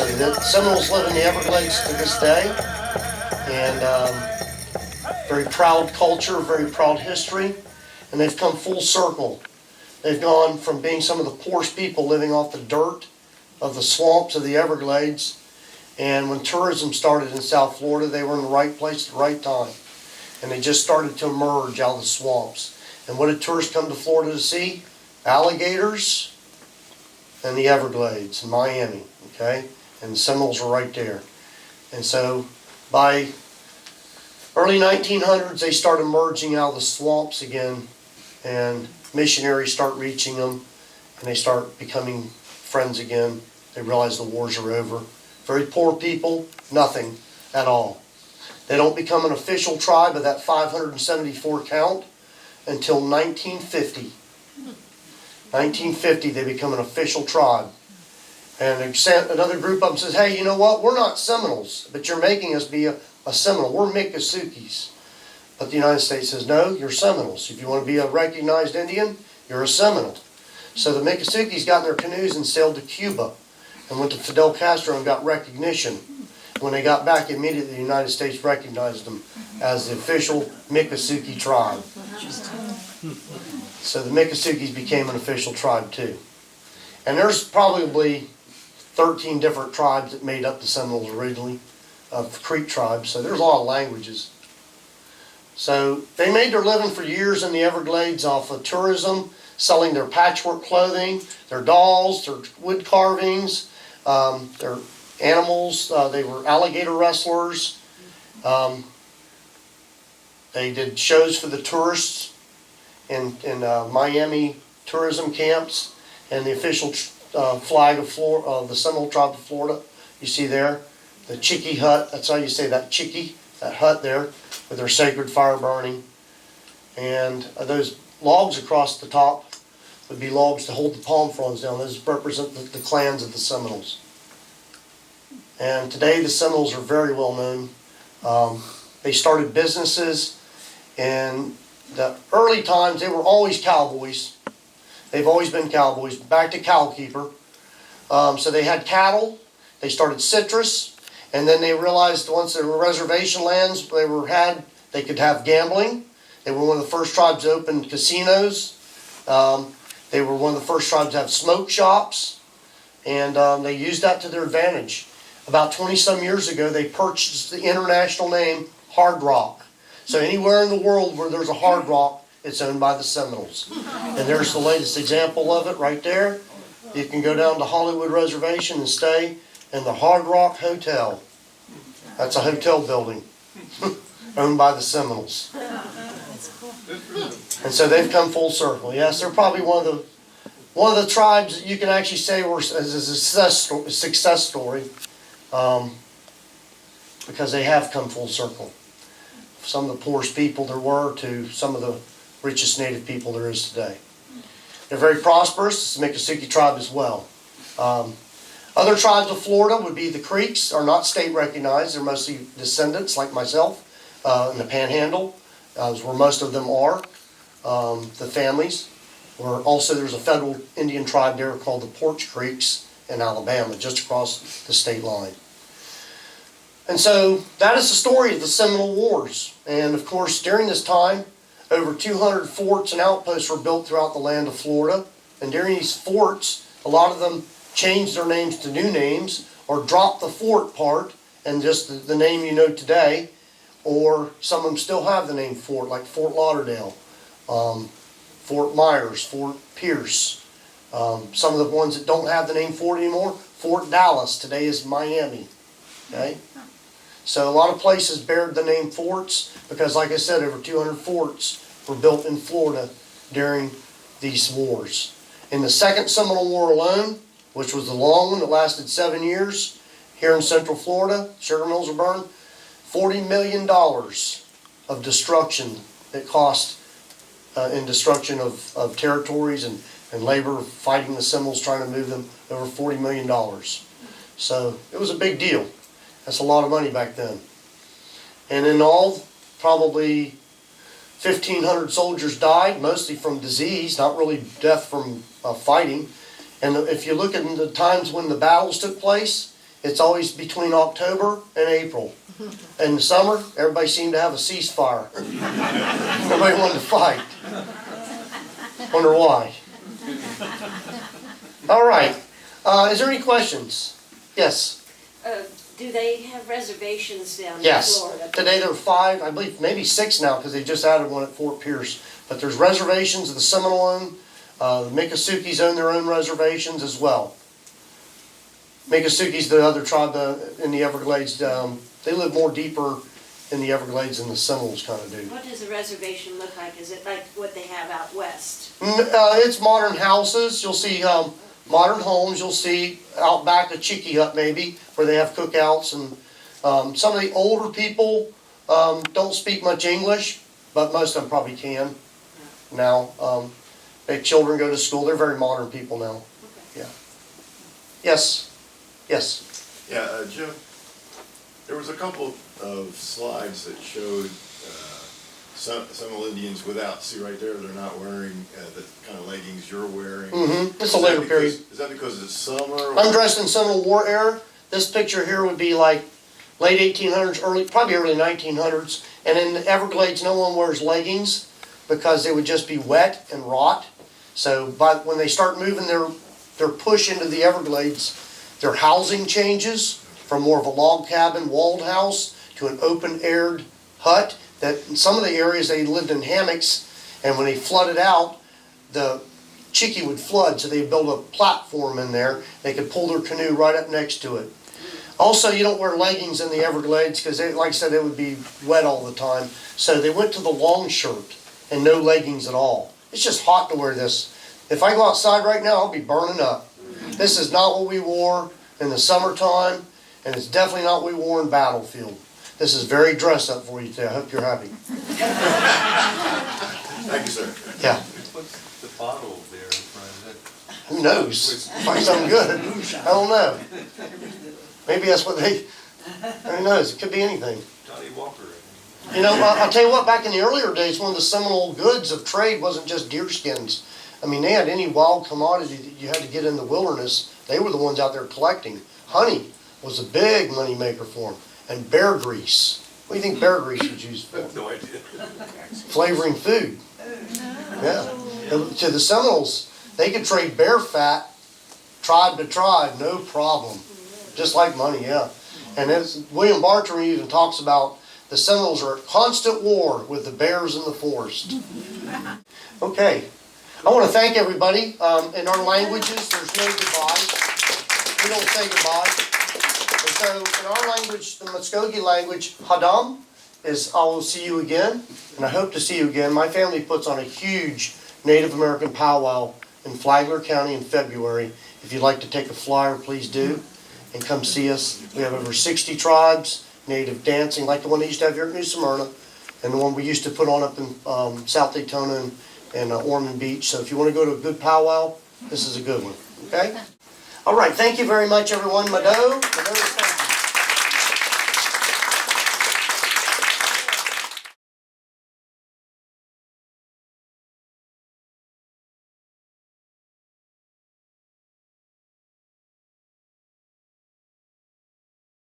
So the Seminoles live in the Everglades to this day, and very proud culture, very proud history, and they've come full circle. They've gone from being some of the poorest people living off the dirt of the swamps of the Everglades, and when tourism started in South Florida, they were in the right place at the right time, and they just started to emerge out of the swamps. And what did tourists come to Florida to see? Alligators and the Everglades in Miami, okay? And the Seminoles are right there. And so by early 1900s, they start emerging out of the swamps again, and missionaries start reaching them, and they start becoming friends again. They realize the wars are over. Very poor people, nothing at all. They don't become an official tribe of that 574 count until 1950. 1950, they become an official tribe. And another group of them says, hey, you know what? We're not Seminoles, but you're making us be a Seminole. We're Miccosukes. But the United States says, no, you're Seminoles. If you want to be a recognized Indian, you're a Seminole. So the Miccosukes got in their canoes and sailed to Cuba and went to Fidel Castro and got recognition. When they got back, immediately the United States recognized them as the official Miccosukee tribe. So the Miccosukes became an official tribe too. And there's probably 13 different tribes that made up the Seminoles originally, of Creek tribes, so there's a lot of languages. So they made their living for years in the Everglades off of tourism, selling their patchwork clothing, their dolls, their wood carvings, their animals. They were alligator wrestlers. They did shows for the tourists in Miami tourism camps, and the official flag of the Seminole tribe of Florida, you see there, the Chickee hut, that's how you say that, Chickee, that hut there, with their sacred fire burning. And those logs across the top would be logs to hold the palm fronds down. Those represent the clans of the Seminoles. And today the Seminoles are very well known. They started businesses in the early times. They were always cowboys. They've always been cowboys. Back to cowkeeper. So they had cattle. They started citrus. And then they realized once there were reservation lands, they could have gambling. They were one of the first tribes to open casinos. They were one of the first tribes to have smoke shops. And they used that to their advantage. About 20-some years ago, they purchased the international name Hard Rock. So anywhere in the world where there's a Hard Rock, it's owned by the Seminoles. And there's the latest example of it right there. You can go down to Hollywood Reservation and stay in the Hard Rock Hotel. That's a hotel building owned by the Seminoles. And so they've come full circle. Yes, they're probably one of the tribes that you can actually say were as a success story, because they have come full circle. Some of the poorest people there were to some of the richest native people there is today. They're very prosperous. It's the Miccosukee tribe as well. Other tribes of Florida would be the Creeks, are not state recognized. They're mostly descendants like myself in the Panhandle, where most of them are. The families. There's a federal Indian tribe there called the Porch Creeks in Alabama, just across the state line. And so that is the story of the Seminole Wars. And of course, during this time, over 200 forts and outposts were built throughout the land of Florida. And during these forts, a lot of them changed their names to new names, or dropped the fort part and just the name you know today, or some of them still have the name Fort, like Fort Lauderdale, Fort Myers, Fort Pierce. Some of the ones that don't have the name Fort anymore, Fort Dallas, today is Miami. Okay? So a lot of places bared the name forts because, like I said, over 200 forts were built in Florida during these wars. In the Second Seminole War alone, which was the long one that lasted 7 years, here in Central Florida, sugar mills were burned, $40 million of destruction that cost in destruction of territories and labor fighting the Seminoles, trying to move them, over $40 million. So it was a big deal. That's a lot of money back then. And in all, probably 1,500 soldiers died, mostly from disease, not really death from fighting. And if you look at the times when the battles took place, It's always between October and April. In the summer, everybody seemed to have a ceasefire. Nobody wanted to fight. Wonder why. All right. Is there any questions? Yes. Do they have reservations down in Yes. Florida? Today there are 5, I believe maybe 6 now because they just added one at Fort Pierce. But there's reservations of the Seminole own. The Miccosukes own their own reservations as well. Miccosukes, the other tribe in the Everglades, they live more deeper in the Everglades than the Seminoles kind of do. What does a reservation look like? Is it like what they have out west? It's modern houses. You'll see modern homes. You'll see out back a chicky hut maybe where they have cookouts. And some of the older people don't speak much English, but most of them probably can now. Their children go to school. They're very modern people now. Okay. Yeah. Yes. Yes. Yeah, Jim, there was a couple of slides that showed Seminole Indians without, see right there, they're not wearing the kind of leggings you're wearing. Mm-hmm. It's a later period. Is that because it's summer? I'm dressed in Seminole War era. This picture here would be like late 1800s, probably early 1900s. And in the Everglades, no one wears leggings because they would just be wet and rot. So when they start moving their push into the Everglades, their housing changes from more of a log cabin, walled house, to an open-aired hut. That in some of the areas they lived in hammocks, and when they flooded out, the chicky would flood, so they built a platform in there. They could pull their canoe right up next to it. Also, you don't wear leggings in the Everglades because, like I said, they would be wet all the time. So they went to the long shirt and no leggings at all. It's just hot to wear this. If I go outside right now, I'll be burning up. This is not what we wore in the summertime, and it's definitely not what we wore in Battlefield. This is very dress up for you today. I hope you're happy. Thank you, sir. Yeah. What's the bottle there in front of it? Who knows? Find something good. I don't know. Maybe that's what they, who knows? It could be anything. Johnny Walker. You know, I'll tell you what, back in the earlier days, one of the Seminole goods of trade wasn't just deer skins. I mean, they had any wild commodity that you had to get in the wilderness. They were the ones out there collecting. Honey was a big money maker for them. And bear grease. What do you think bear grease was used for? I have no idea. Flavoring food. Yeah. And to the Seminoles, they could trade bear fat, tribe to tribe, no problem. Just like money, yeah. And as William Bartram even talks about, the Seminoles are at constant war with the bears in the forest. Okay. I want to thank everybody. In our languages, there's no goodbye. We don't say goodbye. And so in our language, the Muskogee language, Hadam is I will see you again, and I hope to see you again. My family puts on a huge Native American powwow in Flagler County in February. If you'd like to take a flyer, please do, and come see us. We have over 60 tribes, Native dancing, like the one they used to have here at New Smyrna, and the one we used to put on up in South Daytona and Ormond Beach. So if you want to go to a good powwow, this is a good one, okay? All right, thank you very much, everyone. Mado is fantastic.